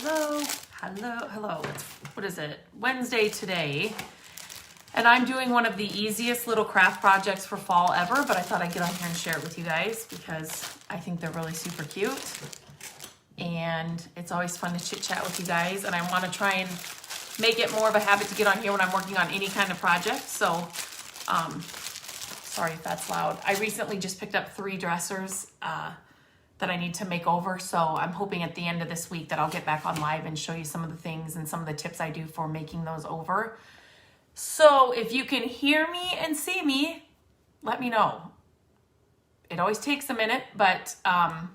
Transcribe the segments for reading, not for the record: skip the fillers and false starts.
Hello. What is it? Wednesday today. And I'm doing one of the easiest little craft projects for fall ever, but I thought I'd get on here and share it with you guys because I think they're really super cute. And it's always fun to chit chat with you guys. And I want to try and make it more of a habit to get on here when I'm working on any kind of project. So, sorry if that's loud. I recently just picked up 3 dressers that I need to make over. So I'm hoping at the end of this week that I'll get back on live and show you some of the things and some of the tips I do for making those over. So if you can hear me and see me, let me know. It always takes a minute, but I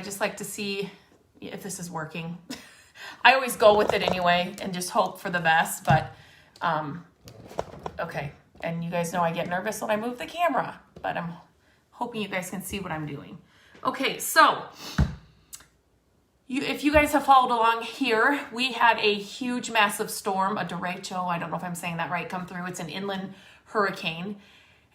just like to see if this is working. I always go with it anyway and just hope for the best, but okay. And you guys know I get nervous when I move the camera, but I'm hoping you guys can see what I'm doing. Okay, so if you guys have followed along here, we had a huge, massive storm, a derecho, I don't know if I'm saying that right, come through. It's an inland hurricane,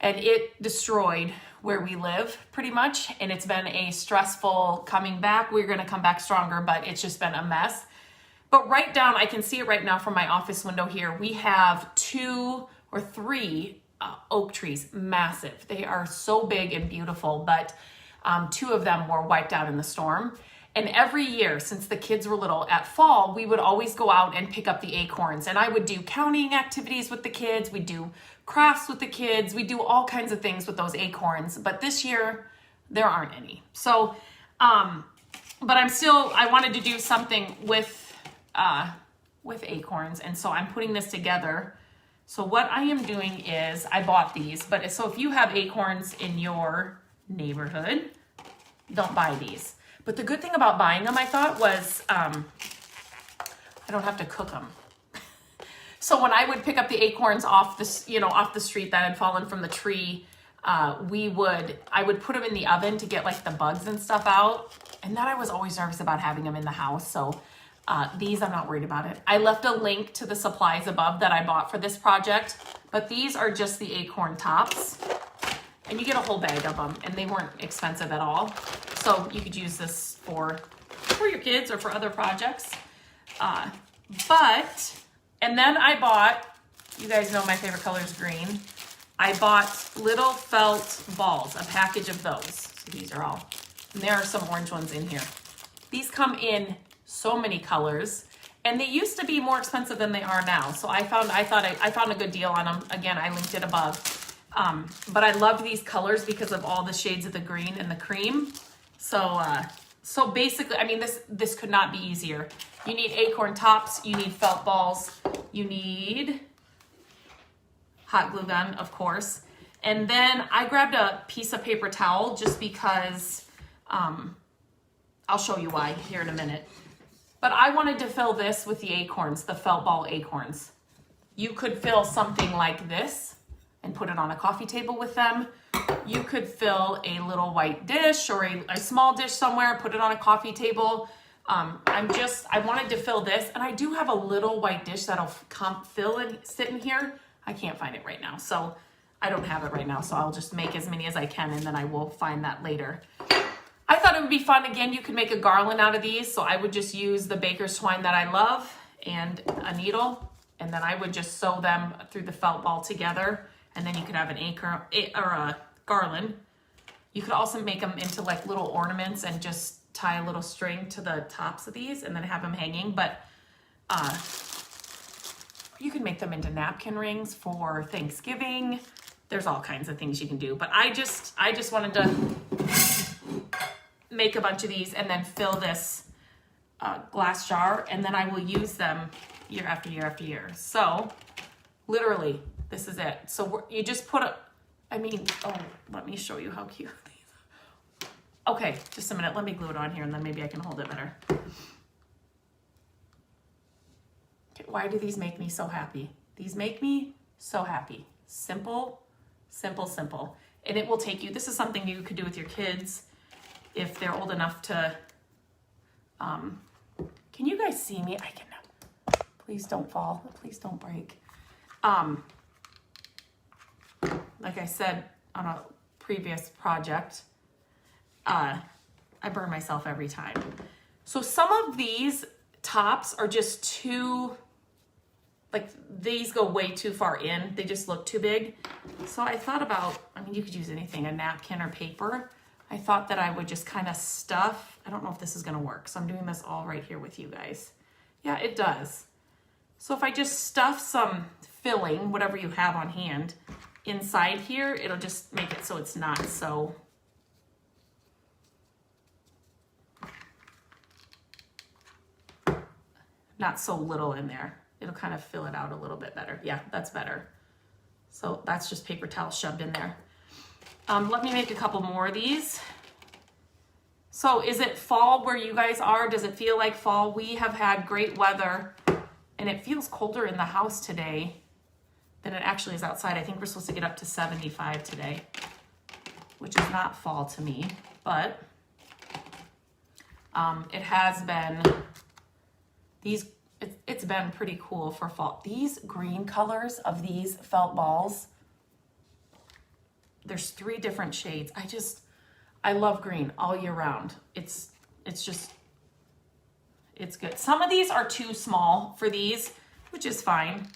and it destroyed where we live pretty much, and it's been a stressful coming back. We're gonna come back stronger, but it's just been a mess. But right down, I can see it right now from my office window here, we have 2 or 3 oak trees, massive. They are so big and beautiful, but 2 of them were wiped out in the storm. And every year since the kids were little at fall, we would always go out and pick up the acorns. And I would do counting activities with the kids. We'd do crafts with the kids. We do all kinds of things with those acorns. But this year, there aren't any. So, but I wanted to do something with acorns. And so I'm putting this together. So what I am doing is I bought these. But so if you have acorns in your neighborhood, don't buy these. But the good thing about buying them, I thought, was I don't have to cook them. So when I would pick up the acorns off the street that had fallen from the tree, I would put them in the oven to get like the bugs and stuff out. And then I was always nervous about having them in the house. So these, I'm not worried about it. I left a link to the supplies above that I bought for this project, but these are just the acorn tops. And you get a whole bag of them, and they weren't expensive at all. So you could use this for your kids or for other projects. And then I bought, you guys know my favorite color is green. I bought little felt balls, a package of those. So these are all, and there are some orange ones in here. These come in so many colors, and they used to be more expensive than they are now. So I found a good deal on them. Again, I linked it above. But I love these colors because of all the shades of the green and the cream. So basically, I mean, this could not be easier. You need acorn tops, you need felt balls, you need hot glue gun, of course. And then I grabbed a piece of paper towel just because, I'll show you why here in a minute. But I wanted to fill this with the acorns, the felt ball acorns. You could fill something like this and put it on a coffee table with them. You could fill a little white dish or a small dish somewhere, put it on a coffee table. I wanted to fill this, and I do have a little white dish that'll fill and sit in here. I can't find it right now, so I don't have it right now, so I'll just make as many as I can, and then I will find that later. I thought it would be fun. Again, you could make a garland out of these, so I would just use the baker's twine that I love and a needle, and then I would just sew them through the felt ball together. And then you could have an acorn or a garland. You could also make them into like little ornaments and just tie a little string to the tops of these and then have them hanging. But you can make them into napkin rings for Thanksgiving. There's all kinds of things you can do. But I just wanted to make a bunch of these and then fill this glass jar, and then I will use them year after year after year. So literally, this is it. So you just put let me show you how cute these are. Okay, just a minute. Let me glue it on here, and then maybe I can hold it better. Okay, why do these make me so happy? These make me so happy. Simple, simple, simple. And it will take you, this is something you could do with your kids if they're old enough to, can you guys see me? I can, please don't fall. Please don't break. Like I said on a previous project, I burn myself every time. So some of these tops are just too, like these go way too far in. They just look too big. So I thought about, I mean, you could use anything, a napkin or paper. I thought that I would just kind of stuff, I don't know if this is gonna work. So I'm doing this all right here with you guys. Yeah, it does. So if I just stuff some filling, whatever you have on hand, inside here, it'll just make it so it's not so little in there. It'll kind of fill it out a little bit better. Yeah, that's better. So that's just paper towel shoved in there. Let me make a couple more of these. So is it fall where you guys are? Does it feel like fall? We have had great weather and it feels colder in the house today than it actually is outside. I think we're supposed to get up to 75 today, which is not fall to me, but it has been, it's been pretty cool for fall. These green colors of these felt balls, there's 3 different shades. I love green all year round. It's good. Some of these are too small for these, which is fine.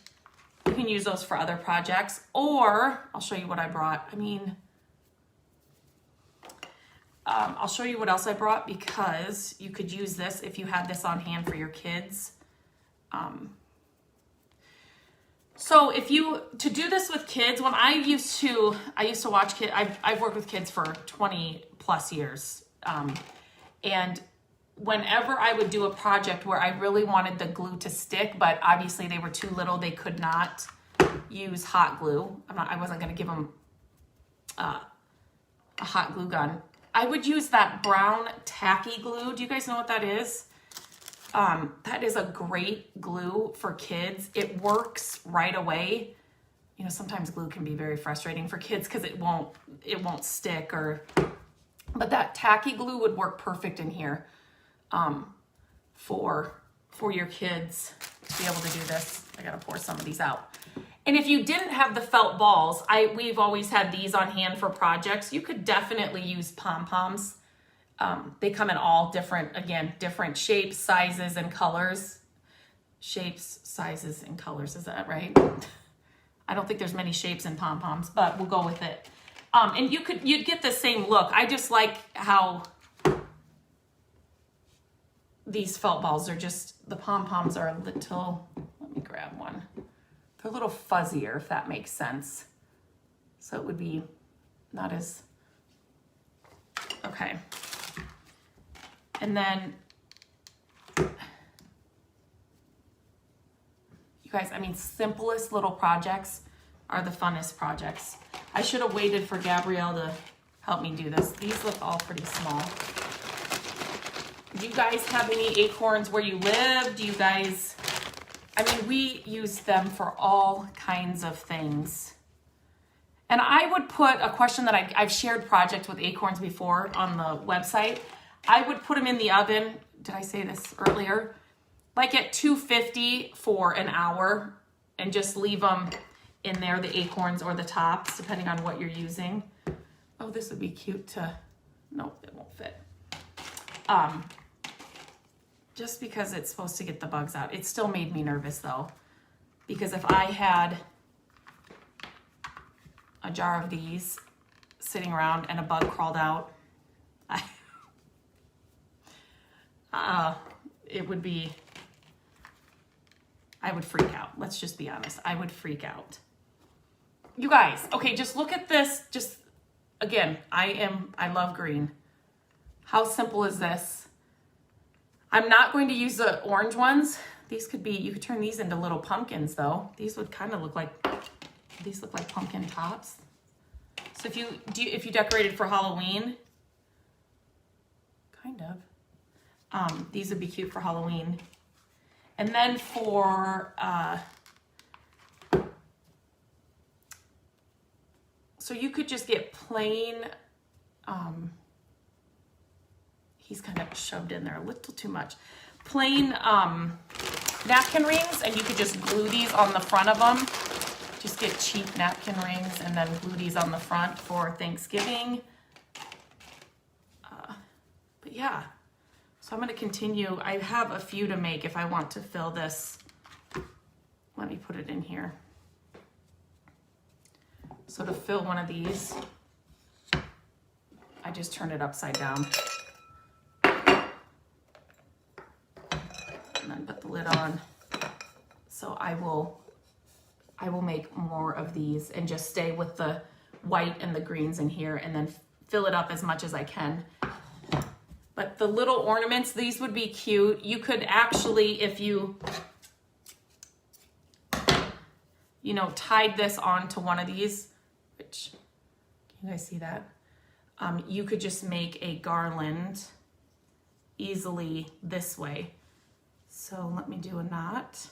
You can use those for other projects, or I'll show you what I brought. I mean, I'll show you what else I brought because you could use this if you had this on hand for your kids. So to do this with kids, when I used to watch kids, I've worked with kids for 20 plus years. And whenever I would do a project where I really wanted the glue to stick, but obviously they were too little, they could not use hot glue. I wasn't going to give them a hot glue gun. I would use that brown tacky glue. Do you guys know what that is? That is a great glue for kids. It works right away. You know, sometimes glue can be very frustrating for kids because it won't stick but that tacky glue would work perfect in here, for your kids to be able to do this. I gotta pour some of these out. And if you didn't have the felt balls, we've always had these on hand for projects. You could definitely use pom-poms. They come in all different shapes, sizes, and colors. Shapes, sizes, and colors, is that right? I don't think there's many shapes in pom-poms, but we'll go with it. And you'd get the same look. I just like how these felt balls are just, the pom-poms are a little, let me grab one. They're a little fuzzier, if that makes sense. So it would be not as, okay. And then, you guys, I mean, simplest little projects are the funnest projects. I should have waited for Gabrielle to help me do this. These look all pretty small. Do you guys have any acorns where you live? Do you guys, I mean, we use them for all kinds of things. And I would put a question that I've shared projects with acorns before on the website. I would put them in the oven. Did I say this earlier? Like at 250 for an hour and just leave them in there, the acorns or the tops, depending on what you're using. Oh, this would be cute to, nope, it won't fit. Just because it's supposed to get the bugs out. It still made me nervous though, because if I had a jar of these sitting around and a bug crawled out, it would be, I would freak out. Let's just be honest. I would freak out. You guys, okay, just look at this. Just, again, I love green. How simple is this? I'm not going to use the orange ones. These could be, you could turn these into little pumpkins though. These would kind of look like, these look like pumpkin tops. So if you decorated for Halloween, kind of, these would be cute for Halloween. And then for, so you could just get plain, he's kind of shoved in there a little too much, plain napkin rings, and you could just glue these on the front of them. Just get cheap napkin rings and then glue these on the front for Thanksgiving. But yeah, So I'm going to continue. I have a few to make if I want to fill this. Let me put it in here. So to fill one of these, I just turn it upside down. And then put the lid on. So I will make more of these and just stay with the white and the greens in here and then fill it up as much as I can. But the little ornaments, these would be cute. You could actually, if you tied this onto one of these, which, can you guys see that? You could just make a garland easily this way. So let me do a knot.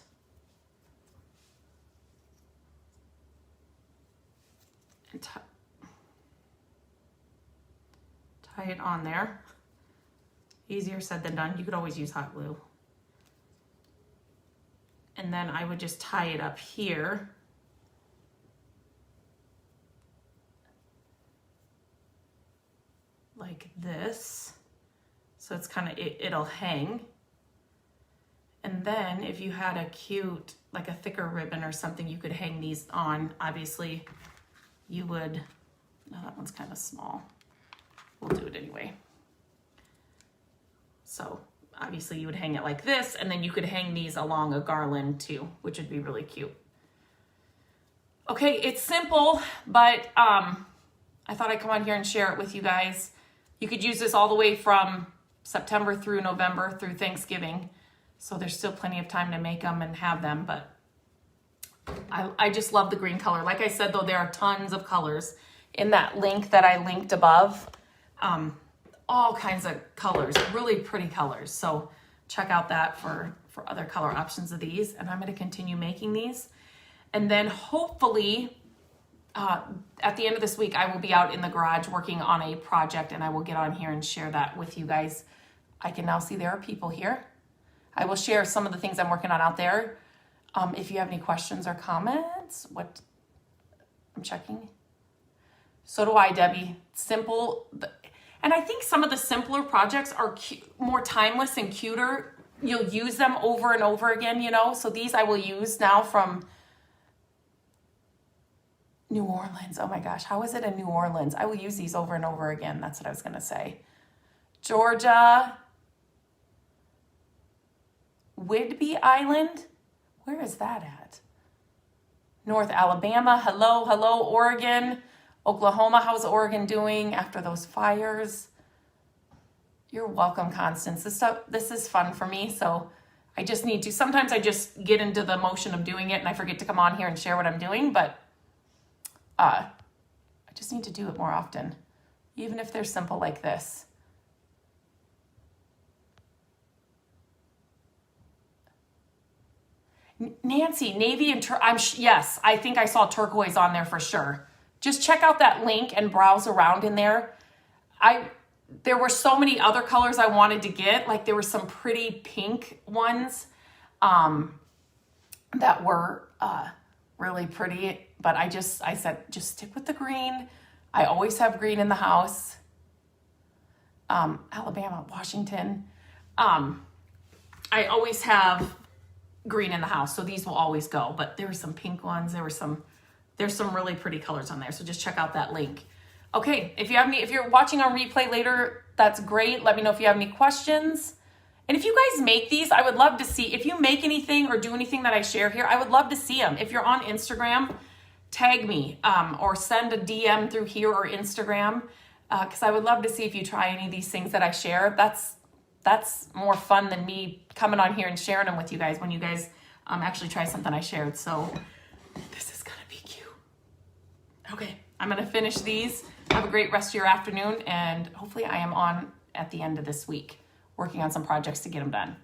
And tie it on there. Easier said than done. You could always use hot glue. And then I would just tie it up here. Like this. So it's kind of, it'll hang. And then if you had a cute, like a thicker ribbon or something, you could hang these on. Obviously, you would, no, that one's kind of small. We'll do it anyway. So obviously you would hang it like this, and then you could hang these along a garland too, which would be really cute. Okay, it's simple, but I thought I'd come on here and share it with you guys. You could use this all the way from September through November through Thanksgiving. So there's still plenty of time to make them and have them, but I just love the green color. Like I said, though, there are tons of colors in that link that I linked above. All kinds of colors, really pretty colors. So check out that for other color options of these. And I'm going to continue making these. And then hopefully at the end of this week, I will be out in the garage working on a project, and I will get on here and share that with you guys. I can now see there are people here. I will share some of the things I'm working on out there. If you have any questions or comments, I'm checking. So do I, Debbie. Simple. And I think some of the simpler projects are more timeless and cuter. You'll use them over and over again, So these I will use now from New Orleans. Oh my gosh, how is it in New Orleans? I will use these over and over again. That's what I was going to say. Georgia. Whidbey Island. Where is that at? North Alabama. Hello, Oregon. Oklahoma, how's Oregon doing after those fires? You're welcome, Constance. This is fun for me, so I just need to, sometimes I just get into the motion of doing it and I forget to come on here and share what I'm doing, but I just need to do it more often, even if they're simple like this. Nancy, navy and yes, I think I saw turquoise on there for sure. Just check out that link and browse around in there. There were so many other colors I wanted to get. Like there were some pretty pink ones that were really pretty. But I said, just stick with the green. I always have green in the house. Alabama, Washington. I always have green in the house, so these will always go. But there were some pink ones. There's some really pretty colors on there. So just check out that link. Okay, if you're watching on replay later, that's great. Let me know if you have any questions. And if you guys make these, I would love to see, if you make anything or do anything that I share here, I would love to see them. If you're on Instagram, tag me or send a DM through here or Instagram, because I would love to see if you try any of these things that I share. That's more fun than me coming on here and sharing them with you guys when you guys actually try something I shared. So this is gonna be cute. Okay, I'm gonna finish these. Have a great rest of your afternoon, and hopefully I am on at the end of this week working on some projects to get them done.